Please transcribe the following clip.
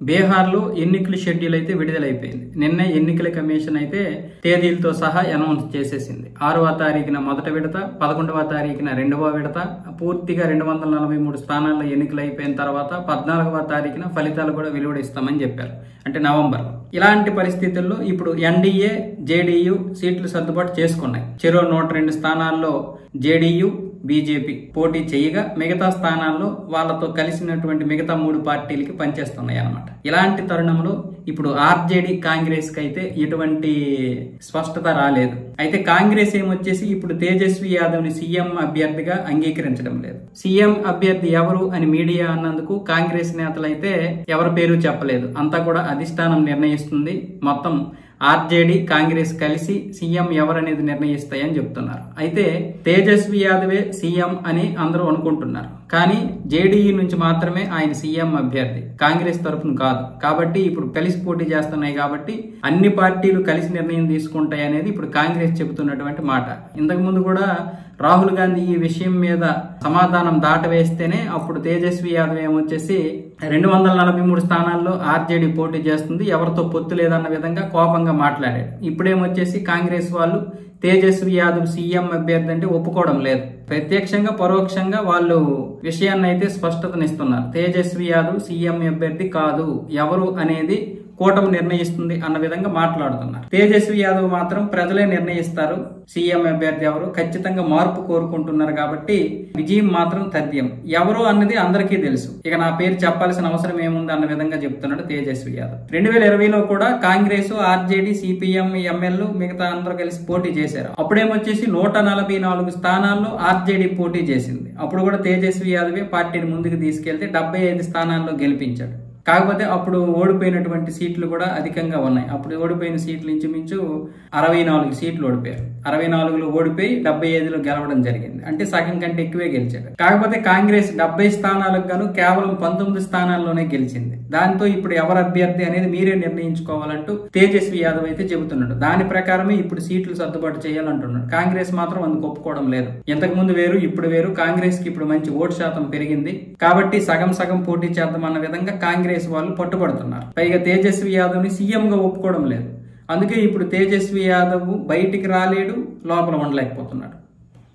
బీహార్లో ఎన్నికల షెడ్యూల్ అయితే విడుదలైపోయింది. నిన్న ఎన్నికల కమిషన్ అయితే తేదీలతో సహా అనౌన్స్ చేసేసింది. 6వ తారీఖున మొదటి విడత, 11వ తారీఖున రెండవ విడత, పూర్తిగా 243 స్థానాల్లో ఎన్నికలు అయిపోయిన తర్వాత 14వ తారీఖున ఫలితాలు కూడా వెలువడిస్తామని చెప్పారు. అంటే నవంబర్లో. ఇలాంటి పరిస్థితుల్లో ఇప్పుడు ఎన్డీఏ, జేడీయూ సీట్లు సర్దుబాటు చేసుకున్నాయి. చెరో 102 స్థానాల్లో జేడీయూ, బీజేపీ పోటీ చేయగా మిగతా స్థానాల్లో వాళ్ళతో కలిసినటువంటి మిగతా 3 పార్టీలకి పనిచేస్తున్నాయి అన్నమాట. ఇలాంటి తరుణంలో ఇప్పుడు ఆర్జేడీ, కాంగ్రెస్ కి అయితే ఎటువంటి స్పష్టత రాలేదు. అయితే కాంగ్రెస్ ఏమొచ్చేసి ఇప్పుడు తేజస్వి యాదవ్ ని సీఎం అభ్యర్థిగా అంగీకరించడం లేదు. సీఎం అభ్యర్థి ఎవరు అని మీడియా అన్నందుకు కాంగ్రెస్ నేతలు అయితే ఎవరి పేరు చెప్పలేదు. అంతా కూడా అధిష్టానం నిర్ణయిస్తుంది. మొత్తం ఆర్జేడీ, కాంగ్రెస్ కలిసి సీఎం ఎవరనేది నిర్ణయిస్తాయని చెప్తున్నారు. అయితే తేజస్వి యాదవే సీఎం అని అందరూ అనుకుంటున్నారు. కానీ జేడీయూ నుంచి మాత్రమే ఆయన సీఎం అభ్యర్థి, కాంగ్రెస్ తరఫున కాదు. కాబట్టి ఇప్పుడు కలిసి పోటీ చేస్తున్నాయి కాబట్టి అన్ని పార్టీలు కలిసి నిర్ణయం తీసుకుంటాయి అనేది ఇప్పుడు కాంగ్రెస్ చెబుతున్నటువంటి మాట. ఇంతకు ముందు కూడా రాహుల్ గాంధీ ఈ విషయం మీద సమాధానం దాటవేస్తేనే అప్పుడు తేజస్వి యాదవ్ ఏమొచ్చేసి 243 స్థానాల్లో ఆర్జేడీ పోటీ చేస్తుంది, ఎవరితో పొత్తు లేదన్న విధంగా కోపంగా మాట్లాడాడు. ఇప్పుడేమొచ్చేసి కాంగ్రెస్ వాళ్ళు తేజస్వి యాదవ్ సీఎం అభ్యర్థి అంటే ఒప్పుకోవడం లేదు. ప్రత్యక్షంగా పరోక్షంగా వాళ్ళు విషయాన్ని అయితే స్పష్టతనిస్తున్నారు. తేజస్వి యాదవ్ సీఎం అభ్యర్థి కాదు, ఎవరు అనేది కూటమి నిర్ణయిస్తుంది అన్న విధంగా మాట్లాడుతున్నారు. తేజస్వి యాదవ్ మాత్రం ప్రజలే నిర్ణయిస్తారు సీఎం అభ్యర్థి ఎవరు, ఖచ్చితంగా మార్పు కోరుకుంటున్నారు కాబట్టి విజయం మాత్రం తథ్యం. ఎవరు అన్నది అందరికీ తెలుసు, ఇక నా పేరు చెప్పాల్సిన అవసరం ఏముంది అన్న విధంగా చెప్తున్నాడు తేజస్వి యాదవ్. 2020లో కూడా కాంగ్రెస్, ఆర్జేడీ, సిపిఎం, ఎంఎల్ మిగతా అందరూ కలిసి పోటీ చేశారు. అప్పుడేమొచ్చేసి 144 స్థానాల్లో ఆర్జేడీ పోటీ చేసింది. అప్పుడు కూడా తేజస్వి యాదవే పార్టీని ముందుకు తీసుకెళ్తే 75 స్థానాల్లో గెలిపించాడు. కాకపోతే అప్పుడు ఓడిపోయినటువంటి సీట్లు కూడా అధికంగా ఉన్నాయి. అప్పుడు ఓడిపోయిన సీట్లు ఇంచుమించు 64 సీట్లు ఓడిపోయారు. 64లో ఓడిపోయి 75లో గెలవడం జరిగింది. అంటే సగం కంటే ఎక్కువే గెలిచారు. కాకపోతే కాంగ్రెస్ 70 స్థానాలకు గాను కేవలం 19 స్థానాల్లోనే గెలిచింది. దాంతో ఇప్పుడు ఎవరు అభ్యర్థి అనేది మీరే నిర్ణయించుకోవాలంటూ తేజస్వి యాదవ్ అయితే చెబుతున్నాడు. దాని ప్రకారమే ఇప్పుడు సీట్లు సర్దుబాటు చేయాలంటున్నాడు. కాంగ్రెస్ మాత్రం అందుకు ఒప్పుకోవడం లేదు. ఇంతకు ముందు వేరు, ఇప్పుడు వేరు. కాంగ్రెస్ కి ఇప్పుడు మంచి ఓటు శాతం పెరిగింది కాబట్టి సగం సగం పోటీ చేద్దామన్న విధంగా కాంగ్రెస్ వాళ్ళు పట్టుబడుతున్నారు. పైగా తేజస్వి యాదవ్ ని సీఎం గా ఒప్పుకోవడం లేదు. అందుకే ఇప్పుడు తేజస్వి యాదవ్ బయటికి రాలేడు, లోపల ఉండలేకపోతున్నాడు.